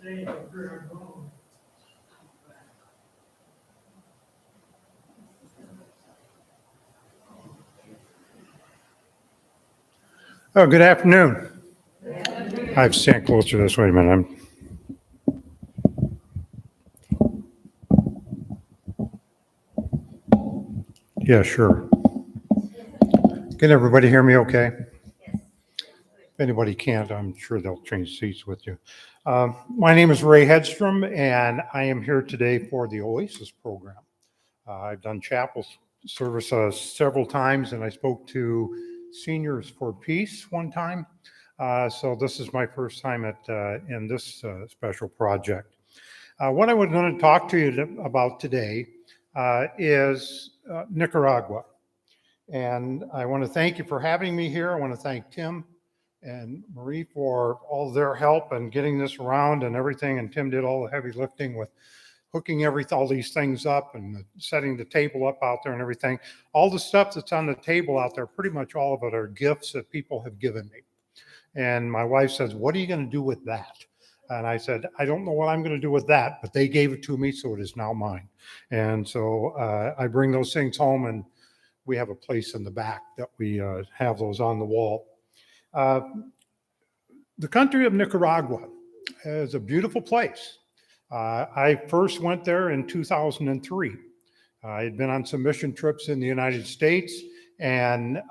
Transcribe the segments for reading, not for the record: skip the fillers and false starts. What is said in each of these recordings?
Oh, good afternoon. I have to stand closer to this. Wait a minute. Yeah, sure. Can everybody hear me okay? If anybody can't, I'm sure they'll change seats with you. My name is Ray Hedstrom, and I am here today for the Oasis program. I've done chapel service several times, and I spoke to Seniors for Peace one time. So this is my first time in this special project. What I was going to talk to you about today is Nicaragua. And I want to thank you for having me here. I want to thank Tim and Marie for all their help and getting this around and everything. And Tim did all the heavy lifting with hooking all these things up and setting the table up out there and everything. All the stuff that's on the table out there, pretty much all of it are gifts that people have given me. And my wife says, "What are you going to do with that?" And I said, "I don't know what I'm going to do with that, but they gave it to me, so it is now mine." And so I bring those things home, and we have a place in the back that we have those on the wall. The country of Nicaragua is a beautiful place. I first went there in 2003. I had been on some mission trips in the United States, and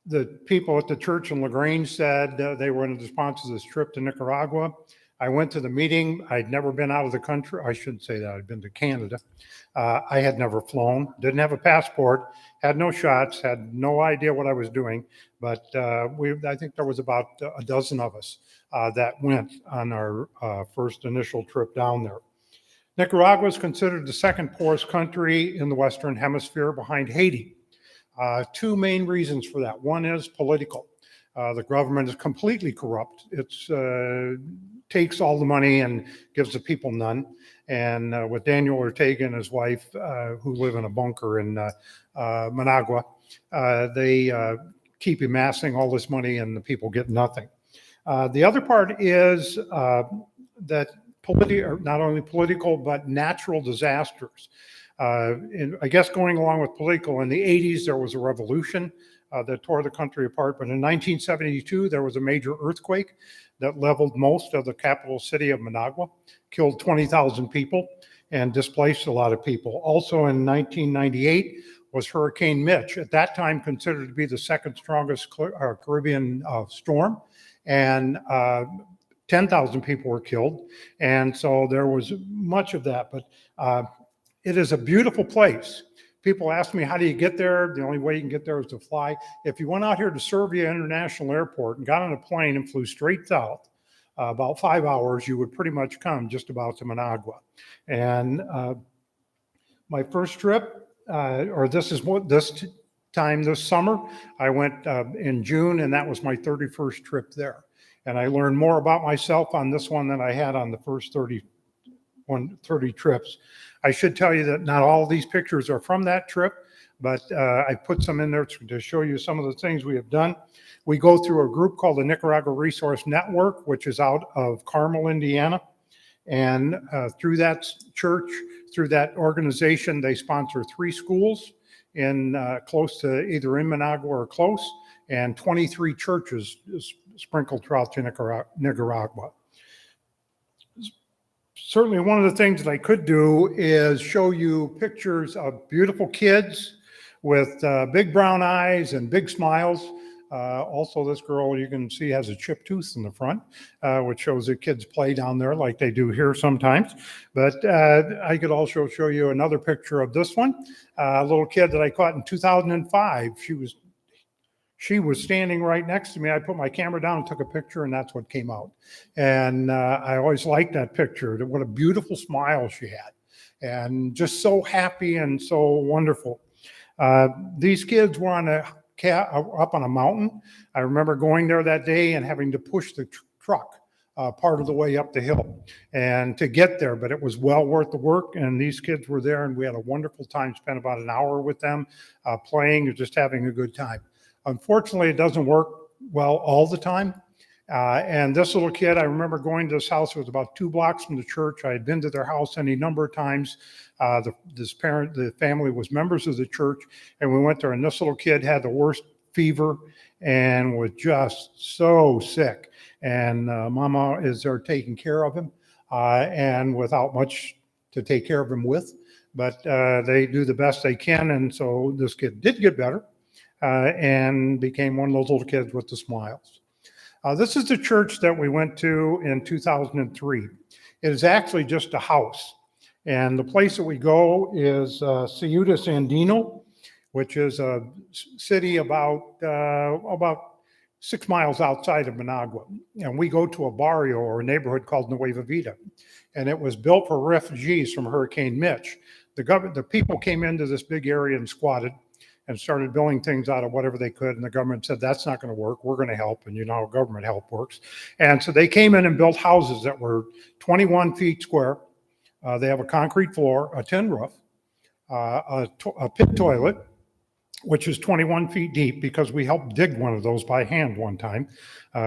the people at the church in LaGrange said they were going to sponsor this trip to Nicaragua. I went to the meeting. I'd never been out of the country. I shouldn't say that. I'd been to Canada. I had never flown, didn't have a passport, had no shots, had no idea what I was doing. But I think there was about a dozen of us that went on our first initial trip down there. Nicaragua is considered the second poorest country in the Western Hemisphere behind Haiti. Two main reasons for that. One is political. The government is completely corrupt. It takes all the money and gives the people none. And with Daniel Ortega and his wife, who live in a bunker in Managua, they keep amassing all this money and the people get nothing. The other part is that not only political, but natural disasters. I guess going along with political, in the 80s, there was a revolution that tore the country apart. But in 1972, there was a major earthquake that leveled most of the capital city of Managua, killed 20,000 people, and displaced a lot of people. Also in 1998 was Hurricane Mitch, at that time considered to be the second strongest Caribbean storm. And 10,000 people were killed. And so there was much of that. But it is a beautiful place. People ask me, how do you get there? The only way you can get there is to fly. If you went out here to Serbia International Airport and got on a plane and flew straight south, about 5 hours, you would pretty much come just about to Managua. And my first trip, this summer, I went in June, and that was my 31st trip there. And I learned more about myself on this one than I had on the first 30 trips. I should tell you that not all of these pictures are from that trip, but I put some in there to show you some of the things we have done. We go through a group called the Nicaragua Resource Network, which is out of Carmel, Indiana. And through that church, through that organization, they sponsor 3 schools in close to either in Managua or close, and 23 churches sprinkled throughout Nicaragua. Certainly one of the things that I could do is show you pictures of beautiful kids with big brown eyes and big smiles. Also, this girl you can see has a chipped tooth in the front, which shows that kids play down there like they do here sometimes. But I could also show you another picture of this one, a little kid that I caught in 2005. She was standing right next to me. I put my camera down and took a picture, and that's what came out. And I always liked that picture. What a beautiful smile she had, and just so happy and so wonderful. These kids were up on a mountain. I remember going there that day and having to push the truck part of the way up the hill and to get there, but it was well worth the work. And these kids were there, and we had a wonderful time, spent about an hour with them playing and just having a good time. Unfortunately, it doesn't work well all the time. And this little kid, I remember going to this house. It was about 2 blocks from the church. I had been to their house any number of times. The family was members of the church, and we went there. And this little kid had the worst fever and was just so sick. And Mama is there taking care of him, and without much to take care of him with. But they do the best they can. And so this kid did get better and became one of those little kids with the smiles. This is the church that we went to in 2003. It is actually just a house. And the place that we go is Ciudad Sandino, which is a city about 6 miles outside of Managua. And we go to a barrio or a neighborhood called Nueva Vida. And it was built for refugees from Hurricane Mitch. The people came into this big area and squatted and started building things out of whatever they could. And the government said, that's not going to work. We're going to help. And you know how government help works. And so they came in and built houses that were 21 feet square. They have a concrete floor, a tin roof, a pit toilet, which is 21 feet deep because we helped dig one of those by hand one time.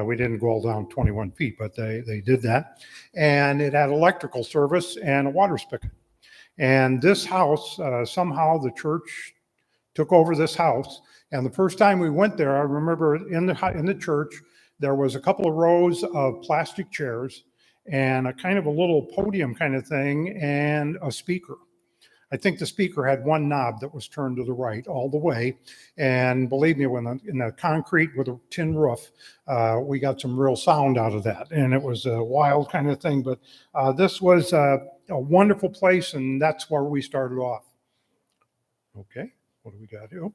We didn't go all down 21 feet, but they did that. And it had electrical service and a water spigot. And this house, somehow the church took over this house. And the first time we went there, I remember in the church, there was a couple of rows of plastic chairs and a kind of a little podium kind of thing and a speaker. I think the speaker had one knob that was turned to the right all the way. And believe me, in the concrete with a tin roof, we got some real sound out of that. And it was a wild kind of thing. But this was a wonderful place, and that's where we started off. Okay, what do we got here?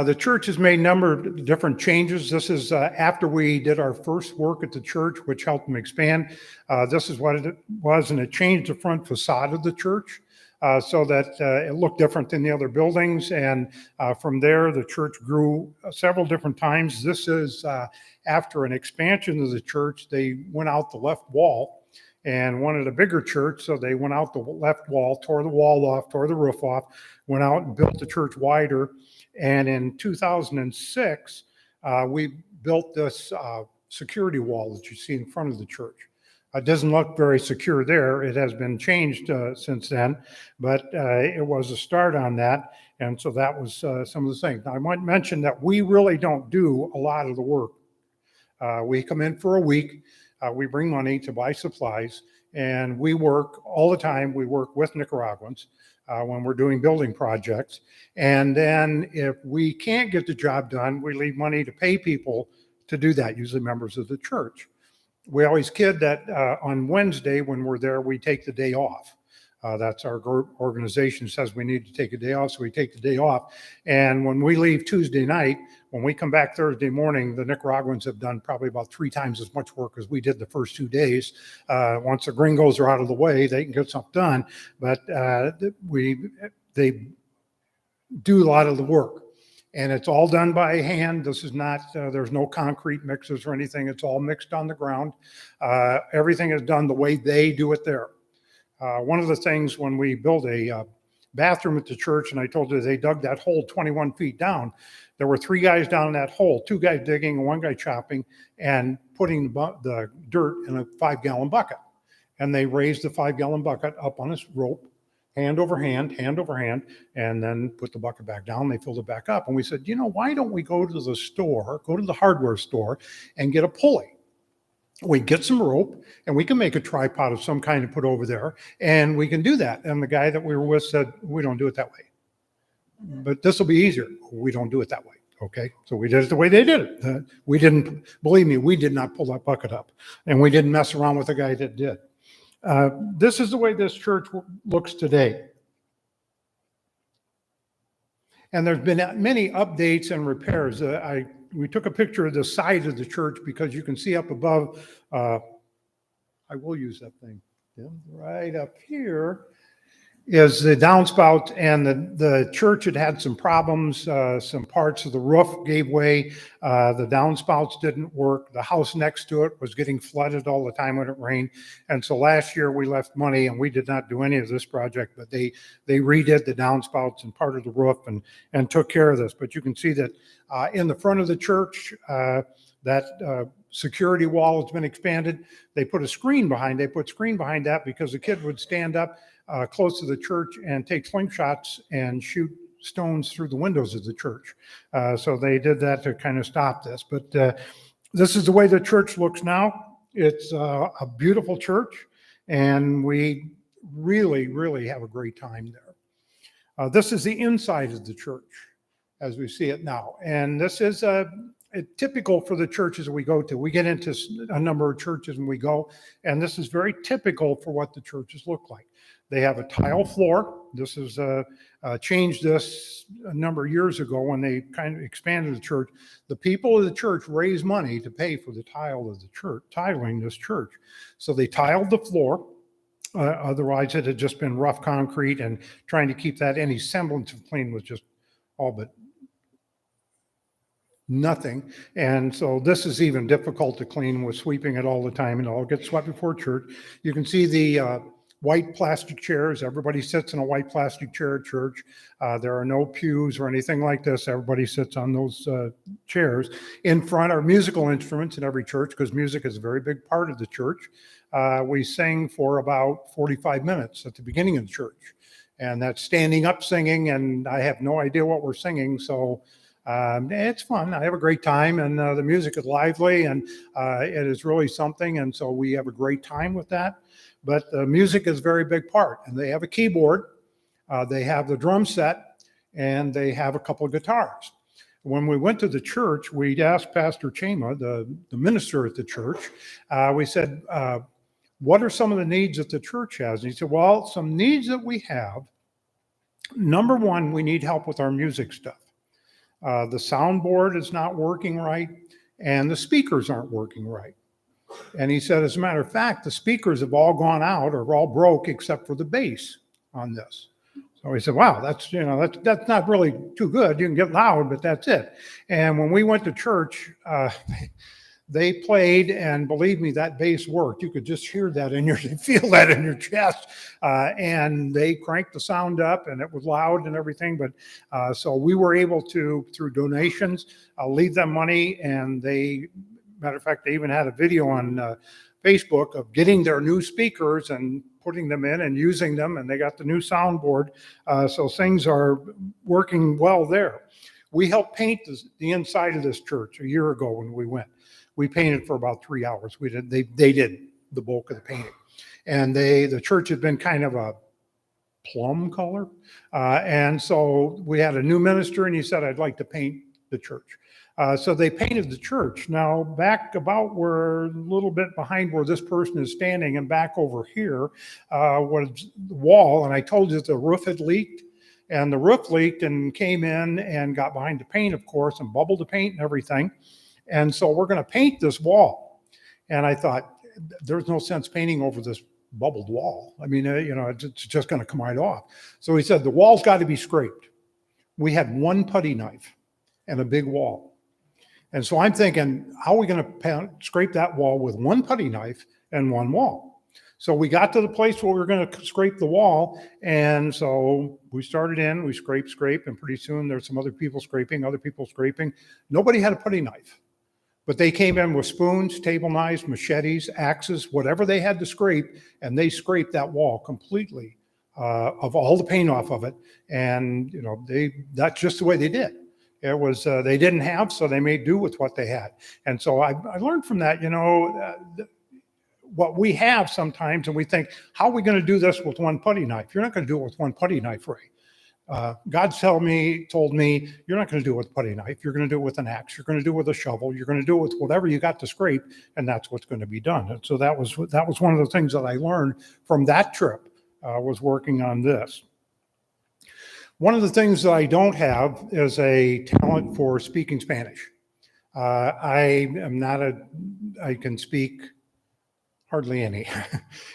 The church has made a number of different changes. This is after we did our first work at the church, which helped them expand. This is what it was, and it changed the front facade of the church so that it looked different than the other buildings. And from there, the church grew several different times. This is after an expansion of the church. They went out the left wall and wanted a bigger church, so they went out the left wall, tore the wall off, tore the roof off, went out and built the church wider. And in 2006, we built this security wall that you see in front of the church. It doesn't look very secure there. It has been changed since then, but it was a start on that. And so that was some of the things. Now, I might mention that we really don't do a lot of the work. We come in for a week. We bring money to buy supplies, and we work all the time. We work with Nicaraguans when we're doing building projects. And then if we can't get the job done, we leave money to pay people to do that, usually members of the church. We always kid that on Wednesday when we're there, we take the day off. That's our organization says we need to take a day off, so we take the day off. And when we leave Tuesday night, when we come back Thursday morning, the Nicaraguans have done probably about 3 times as much work as we did the first 2 days. Once the gringos are out of the way, they can get something done. But they do a lot of the work. And it's all done by hand. This is not, there's no concrete mixers or anything. It's all mixed on the ground. Everything is done the way they do it there. One of the things when we built a bathroom at the church, and I told you they dug that hole 21 feet down, there were 3 guys down in that hole, 2 guys digging and 1 guy chopping and putting the dirt in a 5-gallon bucket. And they raised the 5-gallon bucket up on this rope, hand over hand, and then put the bucket back down. They filled it back up. And we said, why don't we go to the store, go to the hardware store and get a pulley? We get some rope and we can make a tripod of some kind to put over there, and we can do that. And the guy that we were with said, we don't do it that way. But this will be easier. We don't do it that way. Okay. So we did it the way they did it. We didn't, believe me, we did not pull that bucket up, and we didn't mess around with the guy that did. This is the way this church looks today. And there's been many updates and repairs. We took a picture of the side of the church because you can see up above. I will use that thing right up here. is the downspout, and the church had some problems. Some parts of the roof gave way. The downspouts didn't work. The house next to it was getting flooded all the time when it rained. And so last year we left money, and we did not do any of this project, but they redid the downspouts and part of the roof and took care of this. But you can see that in the front of the church, that security wall has been expanded. They put screen behind that because the kid would stand up close to the church and take slingshots and shoot stones through the windows of the church. So they did that to kind of stop this. But this is the way the church looks now. It's a beautiful church, and we really, really have a great time there. This is the inside of the church as we see it now. And this is typical for the churches we go to. We get into a number of churches when we go, and this is very typical for what the churches look like. They have a tile floor. This is changed this a number of years ago when they kind of expanded the church. The people of the church raised money to pay for the tile of the church, tiling this church. So they tiled the floor. Otherwise, it had just been rough concrete, and trying to keep that any semblance of clean was just all but nothing. And so this is even difficult to clean with sweeping it all the time, and it all gets swept before church. You can see the white plastic chairs. Everybody sits in a white plastic chair at church. There are no pews or anything like this. Everybody sits on those chairs. In front are musical instruments in every church, because music is a very big part of the church. We sing for about 45 minutes at the beginning of the church, and that's standing up singing, and I have no idea what we're singing, so it's fun. I have a great time, and the music is lively, and it is really something, and so we have a great time with that. But the music is a very big part, and they have a keyboard, they have the drum set, and they have a couple of guitars. When we went to the church, we asked Pastor Chema, the minister at the church, we said, what are some of the needs that the church has? And he said, well, some needs that we have, number one, we need help with our music stuff. The soundboard is not working right, and the speakers aren't working right. And he said, as a matter of fact, the speakers have all gone out or all broke except for the bass on this. So he said, wow, that's not really too good. You can get loud, but that's it. And when we went to church, they played, and believe me, that bass worked. You could just hear that feel that in your chest. And they cranked the sound up, and it was loud and everything. But so we were able to, through donations, leave them money, and matter of fact, they even had a video on Facebook of getting their new speakers and putting them in and using them, and they got the new soundboard. So things are working well there. We helped paint the inside of this church a year ago when we went. We painted for about 3 hours. They did the bulk of the painting, and the church had been kind of a plum color, and so we had a new minister, and he said, "I'd like to paint the church." So they painted the church. Now, back about a little bit behind where this person is standing, and back over here was the wall. And I told you that the roof had leaked, and the roof leaked and came in and got behind the paint, of course, and bubbled the paint and everything. And so we're going to paint this wall. And I thought, there's no sense painting over this bubbled wall. I mean, it's just going to come right off. So he said, the wall's got to be scraped. We had one putty knife and a big wall. And so I'm thinking, how are we going to scrape that wall with one putty knife and one wall? So we got to the place where we were going to scrape the wall. And so we started we scrape, and pretty soon there's some other people scraping. Nobody had a putty knife. But they came in with spoons, table knives, machetes, axes, whatever they had to scrape, and they scraped that wall completely of all the paint off of it. And, that's just the way they did. It was, they didn't have, so they made do with what they had. And so I learned from that, what we have sometimes, and we think, how are we going to do this with one putty knife? You're not going to do it with one putty knife, Ray. God told me, you're not going to do it with a putty knife. You're going to do it with an axe. You're going to do it with a shovel. You're going to do it with whatever you got to scrape, and that's what's going to be done. And so that was one of the things that I learned from that trip, was working on this. One of the things that I don't have is a talent for speaking Spanish. I can speak hardly any.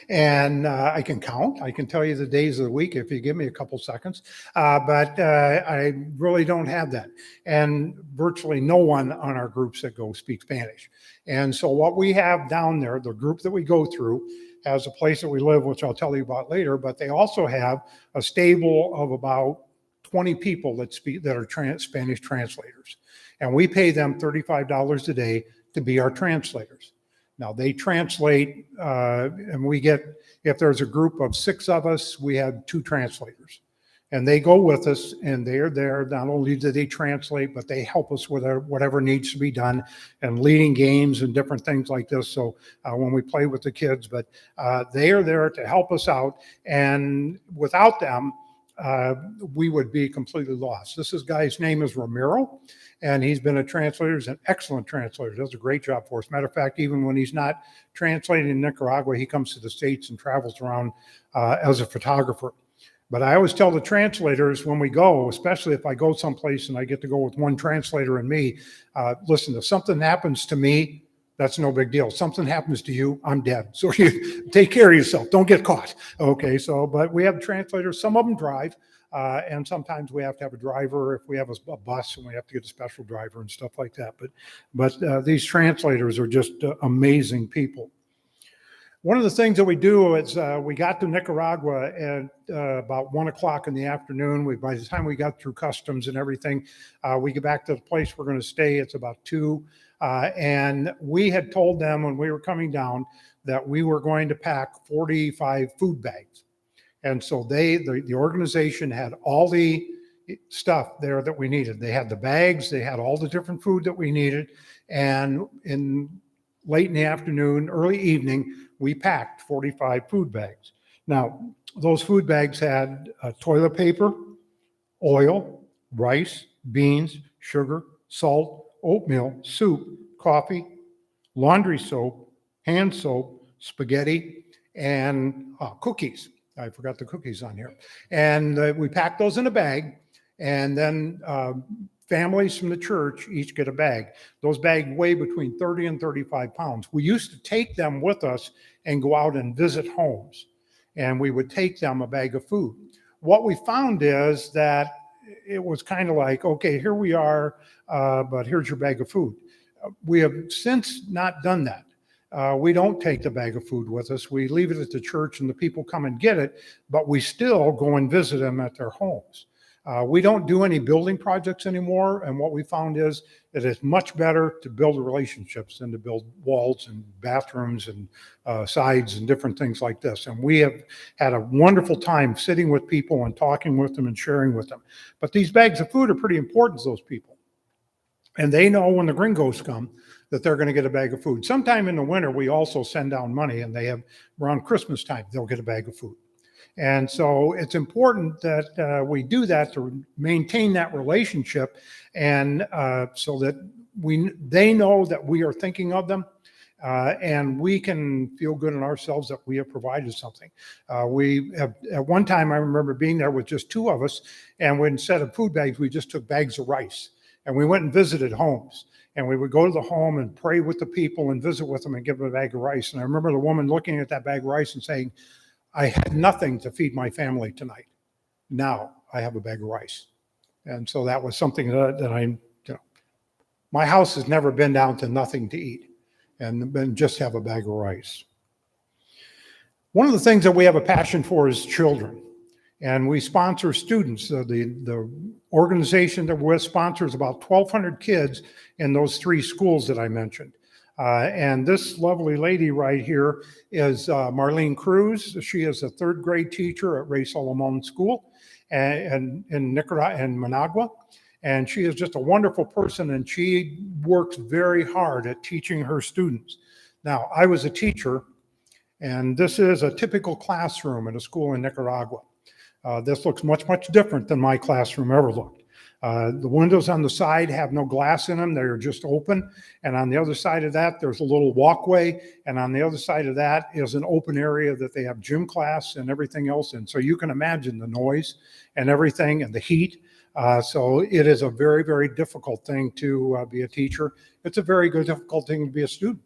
And I can count. I can tell you the days of the week if you give me a couple seconds. But I really don't have that. And virtually no one on our groups that go speak Spanish. And so what we have down there, the group that we go through, has a place that we live, which I'll tell you about later, but they also have a stable of about 20 people that speak, that are Spanish translators. And we pay them $35 a day to be our translators. Now they translate, and we get, if there's a group of 6 of us, we have 2 translators. And they go with us, and they're there. Not only do they translate, but they help us with whatever needs to be done, and leading games and different things like this. So when we play with the kids, but they are there to help us out. And without them, we would be completely lost. This guy's name is Ramiro, and he's been a translator. He's an excellent translator. Does a great job for us. Matter of fact, even when he's not translating in Nicaragua, he comes to the States and travels around as a photographer. But I always tell the translators when we go, especially if I go someplace and I get to go with one translator and me, listen, if something happens to me, that's no big deal. Something happens to you, I'm dead. So you take care of yourself. Don't get caught. Okay, so, but we have translators. Some of them drive, and sometimes we have to have a driver if we have a bus and we have to get a special driver and stuff like that. But these translators are just amazing people. One of the things that we do is we got to Nicaragua at about 1 o'clock in the afternoon. By the time we got through customs and everything, we get back to the place we're going to stay. It's about 2. And we had told them when we were coming down that we were going to pack 45 food bags. And so the organization had all the stuff there that we needed. They had the bags, they had all the different food that we needed. And late in the afternoon, early evening, we packed 45 food bags. Now, those food bags had toilet paper, oil, rice, beans, sugar, salt, oatmeal, soup, coffee, laundry soap, hand soap, spaghetti, and cookies. I forgot the cookies on here. And we packed those in a bag, and then families from the church each get a bag. Those bags weigh between 30 and 35 pounds. We used to take them with us and go out and visit homes, and we would take them a bag of food. What we found is that it was kind of like, okay, here we are, but here's your bag of food. We have since not done that. We don't take the bag of food with us. We leave it at the church and the people come and get it, but we still go and visit them at their homes. We don't do any building projects anymore, and what we found is that it's much better to build relationships than to build walls and bathrooms and sides and different things like this. And we have had a wonderful time sitting with people and talking with them and sharing with them. But these bags of food are pretty important to those people. And they know when the gringos come that they're going to get a bag of food. Sometime in the winter, we also send down money, and they have around Christmas time, they'll get a bag of food. And so it's important that we do that to maintain that relationship, and so that they know that we are thinking of them, and we can feel good in ourselves that we have provided something. We have, at one time, I remember being there with just 2 of us, and instead of food bags, we just took bags of rice, and we went and visited homes. And we would go to the home and pray with the people and visit with them and give them a bag of rice. And I remember the woman looking at that bag of rice and saying, I had nothing to feed my family tonight. Now I have a bag of rice. And so that was something that my house has never been down to nothing to eat and just have a bag of rice. One of the things that we have a passion for is children. And we sponsor students. The organization that we're with sponsors about 1,200 kids in those 3 schools that I mentioned. And this lovely lady right here is Marlene Cruz. She is a 3rd grade teacher at Ray Solomon School in Nicaragua and Managua. And she is just a wonderful person, and she works very hard at teaching her students. Now, I was a teacher, and this is a typical classroom at a school in Nicaragua. This looks much, much different than my classroom ever looked. The windows on the side have no glass in them. They're just open. And on the other side of that, there's a little walkway. And on the other side of that is an open area that they have gym class and everything else. And so you can imagine the noise and everything and the heat. So it is a very, very difficult thing to be a teacher. It's a very good, difficult thing to be a student.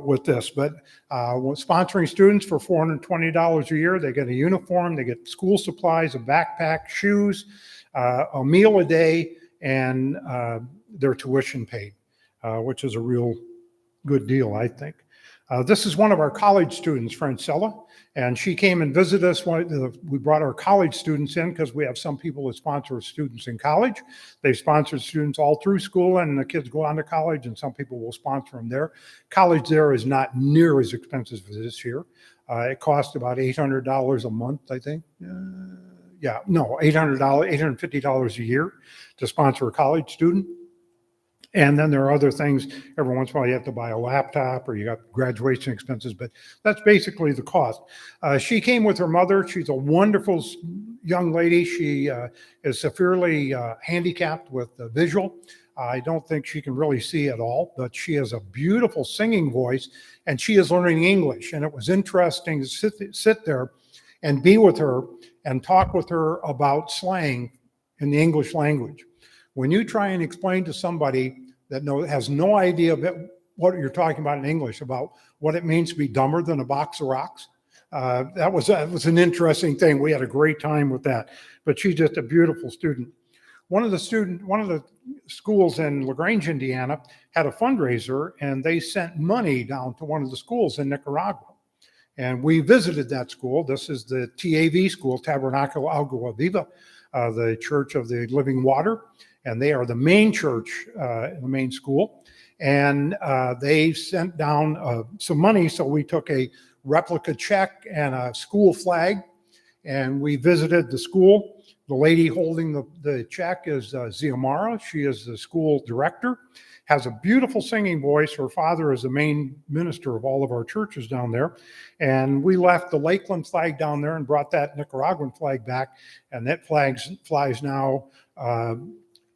with this. But sponsoring students for $420 a year, they get a uniform, they get school supplies, a backpack, shoes, a meal a day, and their tuition paid, which is a real good deal, I think. This is one of our college students, Francella, and she came and visited us. We brought our college students in because we have some people that sponsor students in college. They sponsor students all through school, and the kids go on to college, and some people will sponsor them there. College there is not near as expensive as this here. It costs about $800 a month, I think. $850 a year to sponsor a college student. And then there are other things. Every once in a while, you have to buy a laptop or you got graduation expenses, but that's basically the cost. She came with her mother. She's a wonderful young lady. She is severely handicapped with visual. I don't think she can really see at all, but she has a beautiful singing voice, and she is learning English. And it was interesting to sit there and be with her and talk with her about slang in the English language. When you try and explain to somebody that has no idea of what you're talking about in English, about what it means to be dumber than a box of rocks, that was an interesting thing. We had a great time with that. But she's just a beautiful student. One of the schools in LaGrange, Indiana, had a fundraiser, and they sent money down to one of the schools in Nicaragua. And we visited that school. This is the TAV school, Tabernacle Agua Viva, the Church of the Living Water. And they are the main church, the main school. And they sent down some money. So we took a replica check and a school flag, and we visited the school. The lady holding the check is Ziamara. She is the school director, has a beautiful singing voice. Her father is the main minister of all of our churches down there. And we left the Lakeland flag down there and brought that Nicaraguan flag back. And that flag flies now,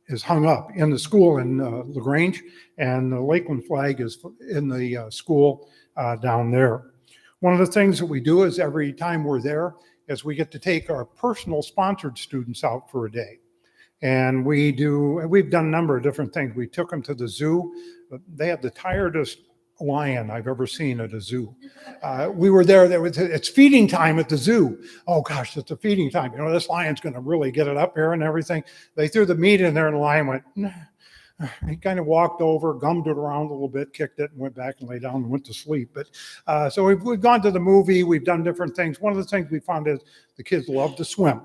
is hung up in the school in LaGrange, and the Lakeland flag is in the school down there. One of the things that we do is every time we're there is we get to take our personal sponsored students out for a day. And we've done a number of different things. We took them to the zoo. They have the tiredest lion I've ever seen at a zoo. We were there. It's feeding time at the zoo. Oh gosh, it's a feeding time. This lion's going to really get it up here and everything. They threw the meat in there, and the lion went. Nah. He kind of walked over, gummed it around a little bit, kicked it, and went back and lay down and went to sleep. But so we've gone to the movie. We've done different things. One of the things we found is the kids love to swim,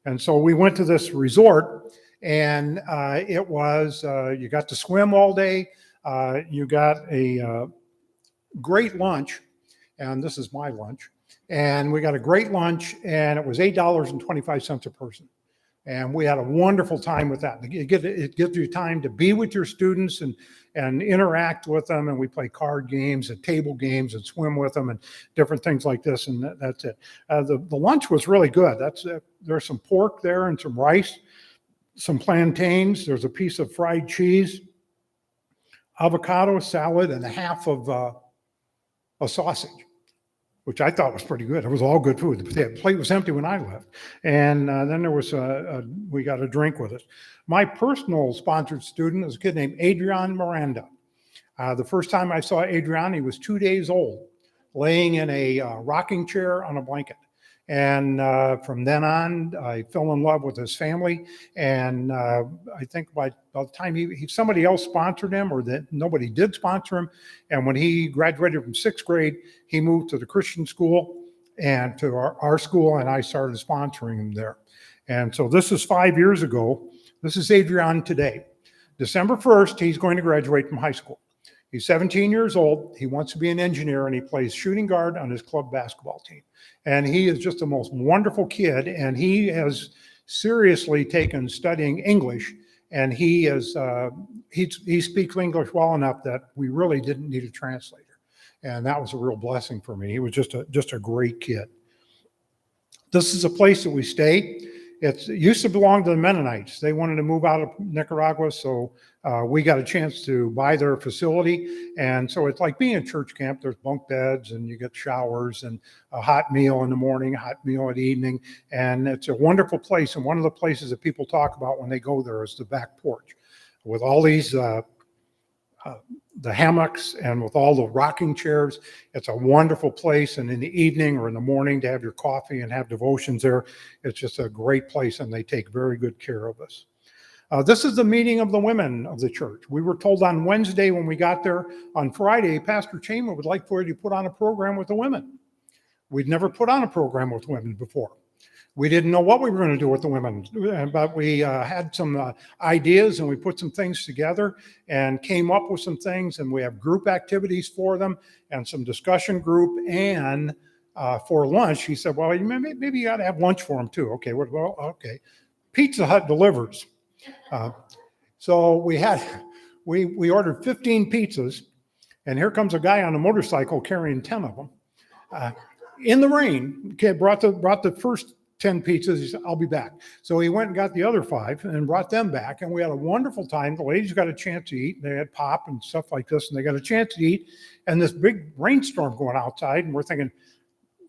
and so we went to this resort, and it was you got to swim all day. You got a great lunch, and this is my lunch, and we got a great lunch, and it was $8.25 a person. And we had a wonderful time with that. It gives you time to be with your students and interact with them, and we play card games and table games and swim with them and different things like this, and that's it. The lunch was really good. There's some pork there and some rice, some plantains, there's a piece of fried cheese, avocado salad, and a half of a sausage, which I thought was pretty good. It was all good food. The plate was empty when I left. And then there was we got a drink with us. My personal sponsored student is a kid named Adrian Miranda. The first time I saw Adrian, he was 2 days old, laying in a rocking chair on a blanket. And from then on, I fell in love with his family. And I think by the time somebody else sponsored him, or that nobody did sponsor him. And when he graduated from 6th grade, he moved to the Christian school and to our school, and I started sponsoring him there. And so this is 5 years ago. This is Adrian today. December 1st, he's going to graduate from high school. He's 17 years old. He wants to be an engineer, and he plays shooting guard on his club basketball team. And he is just the most wonderful kid, and he has seriously taken studying English, and he speaks English well enough that we really didn't need a translator. And that was a real blessing for me. He was just a great kid. This is a place that we stay. It used to belong to the Mennonites. They wanted to move out of Nicaragua, so we got a chance to buy their facility. And so it's like being a church camp. There's bunk beds, and you get showers, and a hot meal in the morning, a hot meal at evening. And it's a wonderful place. And one of the places that people talk about when they go there is the back porch with all these the hammocks and with all the rocking chairs. It's a wonderful place. And in the evening or in the morning to have your coffee and have devotions there, it's just a great place, and they take very good care of us. This is the meeting of the women of the church. We were told on Wednesday when we got there. On Friday, Pastor Chama would like for you to put on a program with the women. We'd never put on a program with women before. We didn't know what we were going to do with the women, but we had some ideas, and we put some things together and came up with some things, and we have group activities for them and some discussion group. And for lunch, he said, well, maybe you got to have lunch for them too. Okay, well, okay. Pizza Hut delivers. So we ordered 15 pizzas, and here comes a guy on a motorcycle carrying 10 of them. In the rain, okay, brought the first 10 pizzas. He said, I'll be back. So he went and got the other 5 and brought them back. And we had a wonderful time. The ladies got a chance to eat. They had pop and stuff like this, and they got a chance to eat. And this big rainstorm going outside. And we're thinking,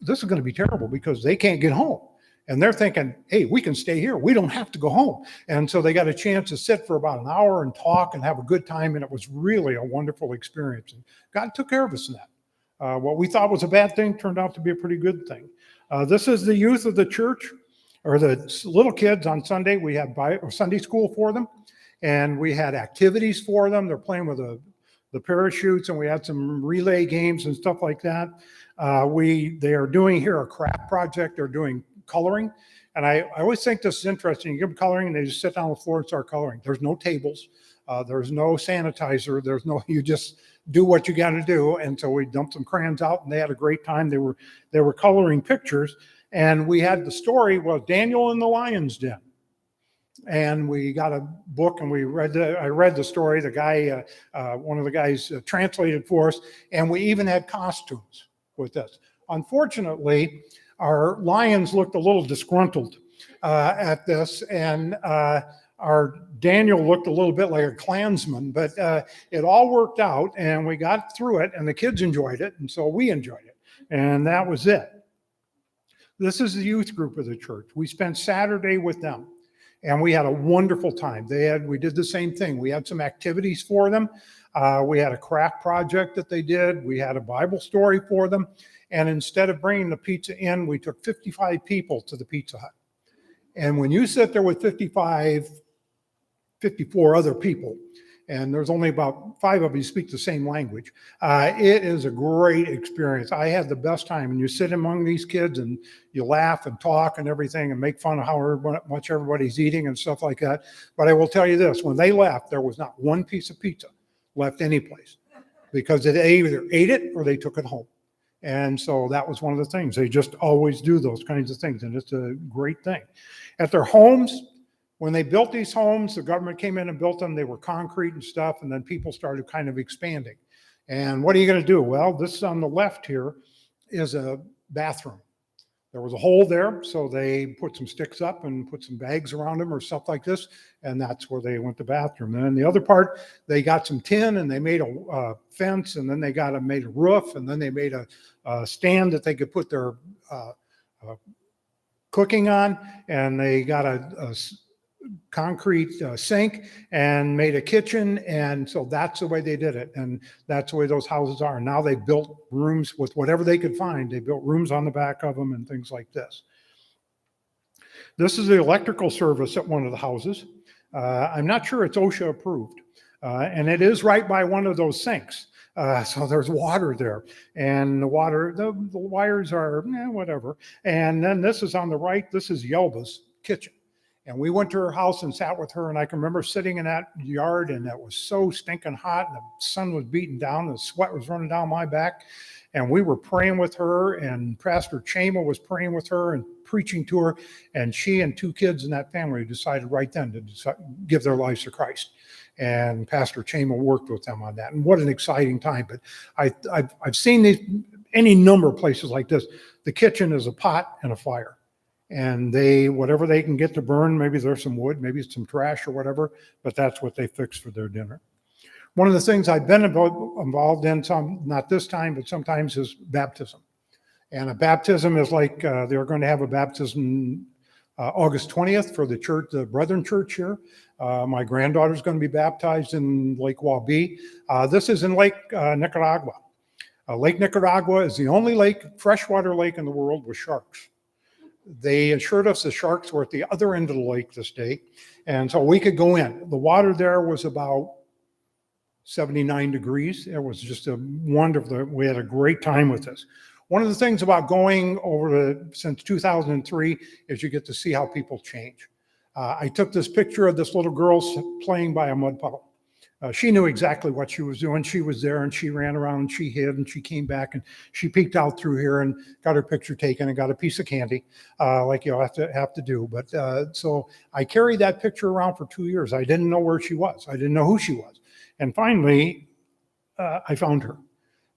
this is going to be terrible because they can't get home. And they're thinking, hey, we can stay here. We don't have to go home. And so they got a chance to sit for about an hour and talk and have a good time. And it was really a wonderful experience. And God took care of us in that. What we thought was a bad thing turned out to be a pretty good thing. This is the youth of the church, or the little kids on Sunday. We had Sunday school for them, and we had activities for them. They're playing with the parachutes, and we had some relay games and stuff like that. They are doing here a craft project. They're doing coloring, and I always think this is interesting. You give them coloring, and they just sit down on the floor and start coloring. There's no tables. There's no sanitizer. You just do what you got to do. And so we dumped some crayons out, and they had a great time. They were coloring pictures, and we had the story was Daniel in the Lion's Den. And we got a book, and I read the story. The guy, one of the guys translated for us, and we even had costumes with this. Unfortunately, our lions looked a little disgruntled at this, and our Daniel looked a little bit like a Klansman, but it all worked out, and we got through it, and the kids enjoyed it, and so we enjoyed it, and that was it. This is the youth group of the church. We spent Saturday with them, and we had a wonderful time. We did the same thing. We had some activities for them. We had a craft project that they did. We had a Bible story for them, and instead of bringing the pizza in, we took 55 people to the Pizza Hut. And when you sit there with 54 other people, and there's only about 5 of you speak the same language, it is a great experience. I had the best time. And you sit among these kids, and you laugh and talk and everything and make fun of how much everybody's eating and stuff like that. But I will tell you this, when they left, there was not one piece of pizza left anyplace, because they either ate it or they took it home. And so that was one of the things. They just always do those kinds of things, and it's a great thing. At their homes, when they built these homes, the government came in and built them. They were concrete and stuff, and then people started kind of expanding. And what are you going to do? Well, this on the left here is a bathroom. There was a hole there, so they put some sticks up and put some bags around them or stuff like this, and that's where they went to the bathroom. And then the other part, they got some tin, and they made a fence, and then they made a roof, and then they made a stand that they could put their cooking on, and they got a concrete sink and made a kitchen. And so that's the way they did it. And that's the way those houses are. Now they built rooms with whatever they could find. They built rooms on the back of them and things like this. This is the electrical service at one of the houses. I'm not sure it's OSHA approved. And it is right by one of those sinks. So there's water there, and the wires are whatever. And then this is on the right. This is Yelba's kitchen. And we went to her house and sat with her. And I can remember sitting in that yard, and it was so stinking hot, and the sun was beating down, the sweat was running down my back. And we were praying with her, and Pastor Chama was praying with her and preaching to her. And she and 2 kids in that family decided right then to give their lives to Christ. And Pastor Chama worked with them on that. And what an exciting time. But I've seen any number of places like this. The kitchen is a pot and a fire. And whatever they can get to burn, maybe there's some wood, maybe it's some trash or whatever, but that's what they fix for their dinner. One of the things I've been involved in, not this time, but sometimes, is baptism. And a baptism is like they're going to have a baptism August 20th for the church, the Brethren Church here. My granddaughter's going to be baptized in Lake Wabi. This is in Lake Nicaragua. Lake Nicaragua is the only lake, freshwater lake in the world with sharks. They assured us the sharks were at the other end of the lake this day, and so we could go in. The water there was about 79 degrees. It was just a wonderful, we had a great time with this. One of the things about going since 2003 is you get to see how people change. I took this picture of this little girl playing by a mud puddle. She knew exactly what she was doing. She was there and she ran around and she hid and she came back and she peeked out through here and got her picture taken and got a piece of candy, like you have to do. But so I carried that picture around for 2 years. I didn't know where she was. I didn't know who she was. And finally, I found her.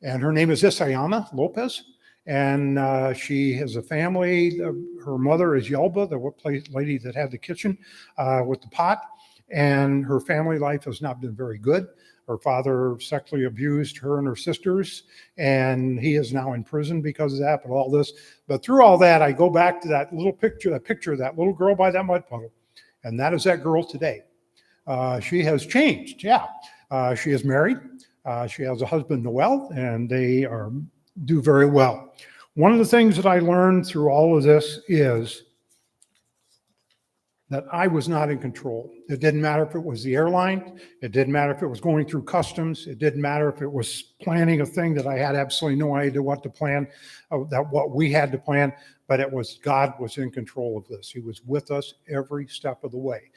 And her name is Isayana Lopez. And she has a family. Her mother is Yelba, the lady that had the kitchen with the pot. And her family life has not been very good. Her father sexually abused her and her sisters, and he is now in prison because of that, but through all that, I go back to that little picture, of that little girl by that mud puddle, and that is that girl today. She has changed, yeah. She is married. She has a husband, Noel, and they do very well. One of the things that I learned through all of this is that I was not in control. It didn't matter if it was the airline. It didn't matter if it was going through customs. It didn't matter if it was planning a thing that I had absolutely no idea what to plan, what we had to plan, but it was God was in control of this. He was with us every step of the way.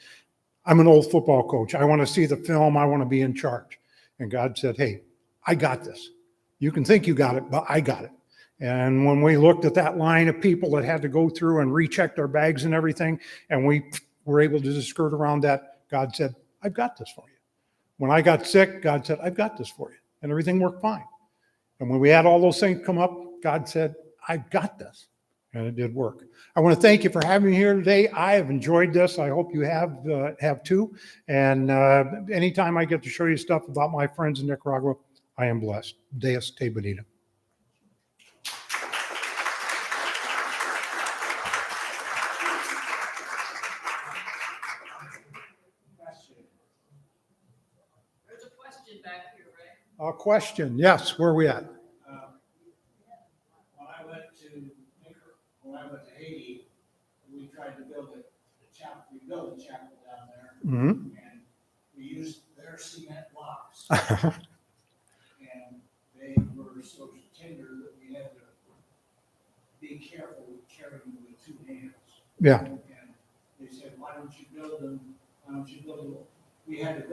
I'm an old football coach. I want to see the film. I want to be in charge. And God said, hey, I got this. You can think you got it, but I got it. And when we looked at that line of people that had to go through and recheck their bags and everything, and we were able to just skirt around that, God said, I've got this for you. When I got sick, God said, I've got this for you. And everything worked fine. And when we had all those things come up, God said, I've got this. And it did work. I want to thank you for having me here today. I have enjoyed this. I hope you have too. And anytime I get to show you stuff about my friends in Nicaragua, I am blessed. Deus te bendiga. Back here, right? A question, yes, where are we at? When I went to Haiti, we tried to build a chapel. We built a chapel down there, Mm-hmm. and we used their cement blocks. And they were so tender that we had to be careful with carrying them with 2 hands. Yeah. And they said, why don't you build them? Why don't you build them? They had to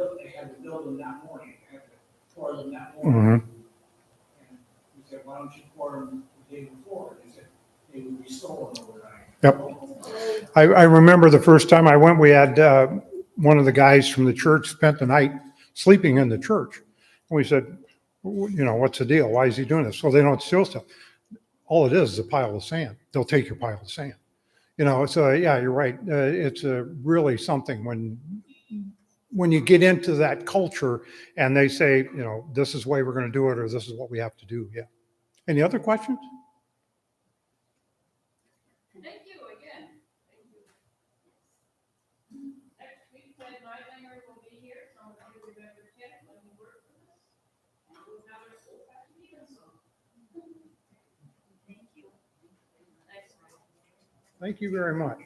build them that morning. They had to pour them that morning. Mm-hmm. And we said, why don't you pour them the day before? They said they would be stolen overnight. Yep. I remember the first time I went, we had one of the guys from the church spent the night sleeping in the church. And we said, what's the deal? Why is he doing this? So they don't steal stuff. All it is a pile of sand. They'll take your pile of sand. So yeah, you're right. It's really something when you get into that culture and they say, this is the way we're going to do it, or this is what we have to do. Yeah. Any other questions? Thank you again. Thank you. Next week, Ted Neidlinger will be here. Some of you remember Ted when he worked for us. And we'll have our full package even song. Thank you. Thanks, Mike. Thank you very much.